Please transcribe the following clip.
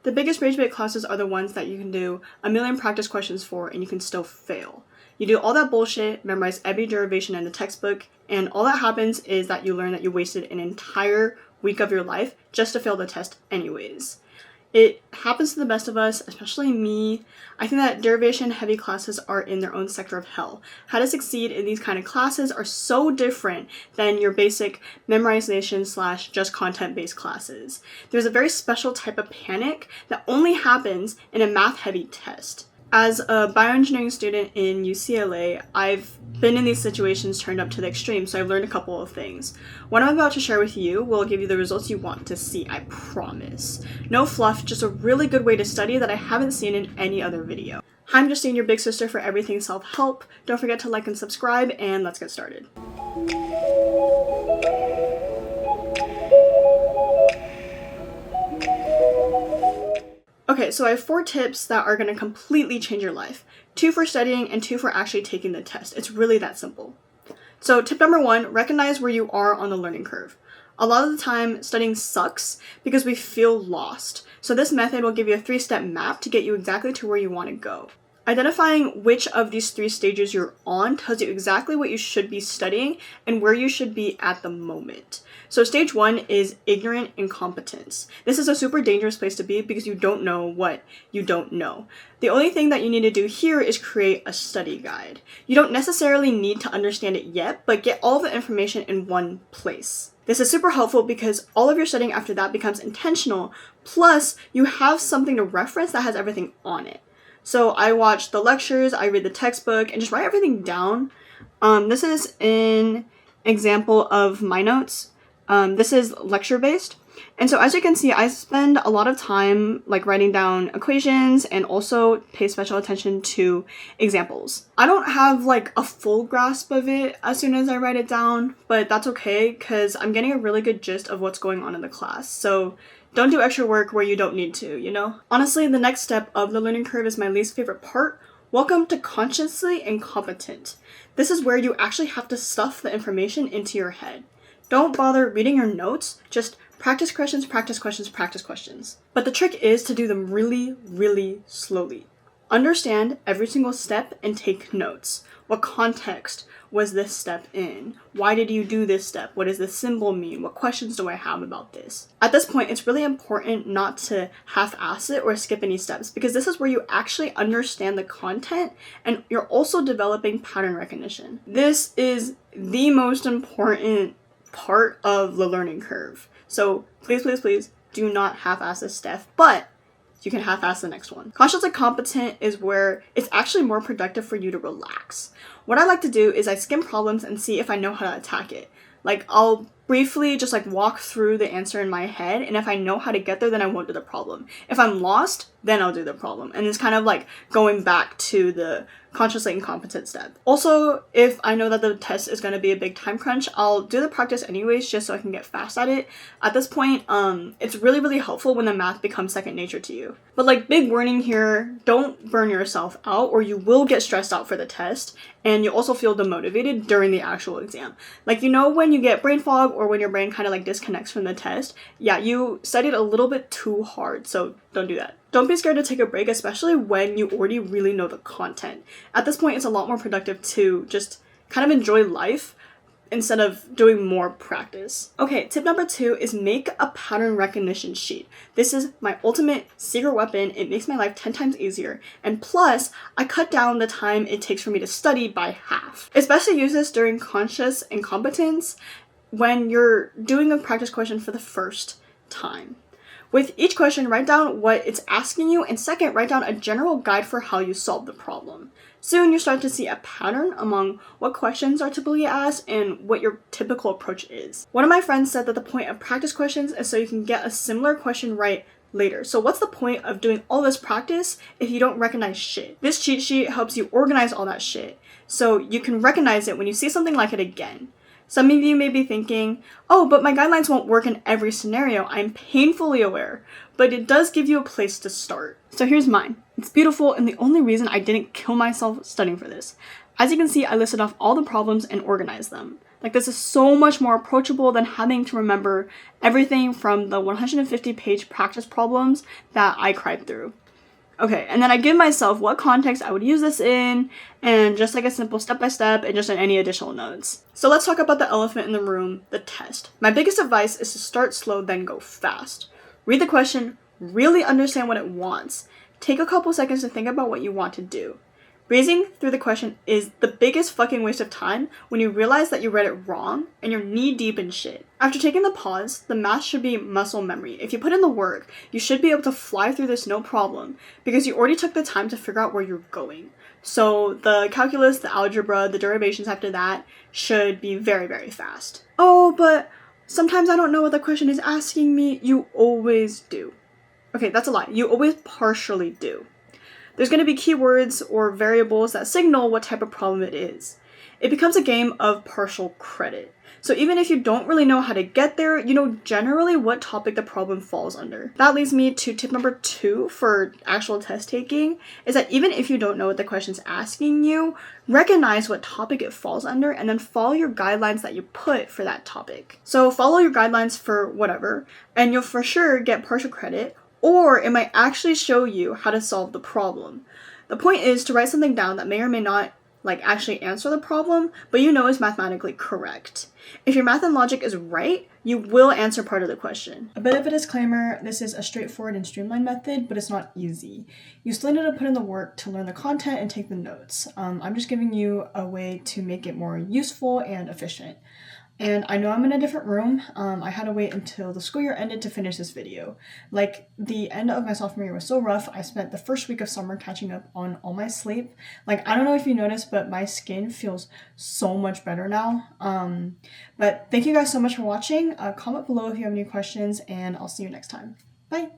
The biggest rage bait classes are the ones that you can do a million practice questions for and you can still fail. You do all that bullshit, memorize every derivation in the textbook, and all that happens is that you learn that you wasted an entire week of your life just to fail the test anyways. It happens to the best of us, especially me. I think that derivation-heavy classes are in their own sector of hell. How to succeed in these kind of classes are so different than your basic memorization / just content-based classes. There's a very special type of panic that only happens in a math-heavy test. As a bioengineering student in UCLA, I've been in these situations turned up to the extreme, so I've learned a couple of things. What I'm about to share with you will give you the results you want to see, I promise. No fluff, just a really good way to study that I haven't seen in any other video. Hi, I'm Justine, your big sister for everything self-help. Don't forget to like and subscribe, and let's get started. Okay, so I have 4 tips that are going to completely change your life. 2 for studying and 2 for actually taking the test. It's really that simple. So tip number 1, recognize where you are on the learning curve. A lot of the time, studying sucks because we feel lost. So this method will give you a 3-step map to get you exactly to where you want to go. Identifying which of these 3 stages you're on tells you exactly what you should be studying and where you should be at the moment. So stage 1 is ignorant incompetence. This is a super dangerous place to be because you don't know what you don't know. The only thing that you need to do here is create a study guide. You don't necessarily need to understand it yet, but get all the information in one place. This is super helpful because all of your studying after that becomes intentional, plus you have something to reference that has everything on it. So I watch the lectures, I read the textbook, and just write everything down. This is an example of my notes. This is lecture-based. And so as you can see, I spend a lot of time writing down equations and also pay special attention to examples. I don't have a full grasp of it as soon as I write it down, but that's okay because I'm getting a really good gist of what's going on in the class. So don't do extra work where you don't need to, you know? Honestly, the next step of the learning curve is my least favorite part. Welcome to consciously incompetent. This is where you actually have to stuff the information into your head. Don't bother reading your notes, just practice questions, practice questions, practice questions. But the trick is to do them really, really slowly. Understand every single step and take notes. What context was this step in? Why did you do this step? What does this symbol mean? What questions do I have about this? At this point, it's really important not to half-ass it or skip any steps because this is where you actually understand the content and you're also developing pattern recognition. This is the most important part of the learning curve. So please, please, please do not half-ass this step, but you can half-ass the next one. Consciously competent is where it's actually more productive for you to relax. What I like to do is I skim problems and see if I know how to attack it. I'll briefly just walk through the answer in my head, and if I know how to get there, then I won't do the problem. If I'm lost, then I'll do the problem. And it's kind of going back to the consciously incompetent step. Also, if I know that the test is going to be a big time crunch, I'll do the practice anyways just so I can get fast at it. At this point, it's really, really helpful when the math becomes second nature to you. But big warning here, don't burn yourself out or you will get stressed out for the test and you also feel demotivated during the actual exam. When you get brain fog or when your brain kind of disconnects from the test, yeah, you studied a little bit too hard, so don't do that. Don't be scared to take a break, especially when you already really know the content. At this point, it's a lot more productive to just kind of enjoy life instead of doing more practice. Okay, tip number 2 is make a pattern recognition sheet. This is my ultimate secret weapon. It makes my life 10 times easier. And plus, I cut down the time it takes for me to study by half. Especially use this during conscious incompetence when you're doing a practice question for the first time. With each question, write down what it's asking you, and second, write down a general guide for how you solve the problem. Soon, you start to see a pattern among what questions are typically asked and what your typical approach is. One of my friends said that the point of practice questions is so you can get a similar question right later. So what's the point of doing all this practice if you don't recognize shit? This cheat sheet helps you organize all that shit so you can recognize it when you see something like it again. Some of you may be thinking, oh, but my guidelines won't work in every scenario. I'm painfully aware, but it does give you a place to start. So here's mine. It's beautiful and the only reason I didn't kill myself studying for this. As you can see, I listed off all the problems and organized them. Like, this is so much more approachable than having to remember everything from the 150-page practice problems that I cried through. Okay, and then I give myself what context I would use this in, and just like a simple step-by-step, and just any additional notes. So let's talk about the elephant in the room, the test. My biggest advice is to start slow, then go fast. Read the question, really understand what it wants. Take a couple seconds to think about what you want to do. Breezing through the question is the biggest fucking waste of time when you realize that you read it wrong and you're knee-deep in shit. After taking the pause, the math should be muscle memory. If you put in the work, you should be able to fly through this no problem because you already took the time to figure out where you're going. So the calculus, the algebra, the derivations after that should be very, very fast. Oh, but sometimes I don't know what the question is asking me. You always do. Okay, that's a lie. You always partially do. There's going to be keywords or variables that signal what type of problem it is. It becomes a game of partial credit. So even if you don't really know how to get there, you know generally what topic the problem falls under. That leads me to tip number 2 for actual test taking, is that even if you don't know what the question's asking you, recognize what topic it falls under and then follow your guidelines that you put for that topic. So follow your guidelines for whatever, and you'll for sure get partial credit, or it might actually show you how to solve the problem. The point is to write something down that may or may not actually answer the problem, but you know is mathematically correct. If your math and logic is right, you will answer part of the question. A bit of a disclaimer, this is a straightforward and streamlined method, but it's not easy. You still need to put in the work to learn the content and take the notes. I'm just giving you a way to make it more useful and efficient. And I know I'm in a different room. I had to wait until the school year ended to finish this video. Like, the end of my sophomore year was so rough. I spent the first week of summer catching up on all my sleep. Like, I don't know if you noticed, but my skin feels so much better now. But thank you guys so much for watching. Comment below if you have any questions, and I'll see you next time. Bye!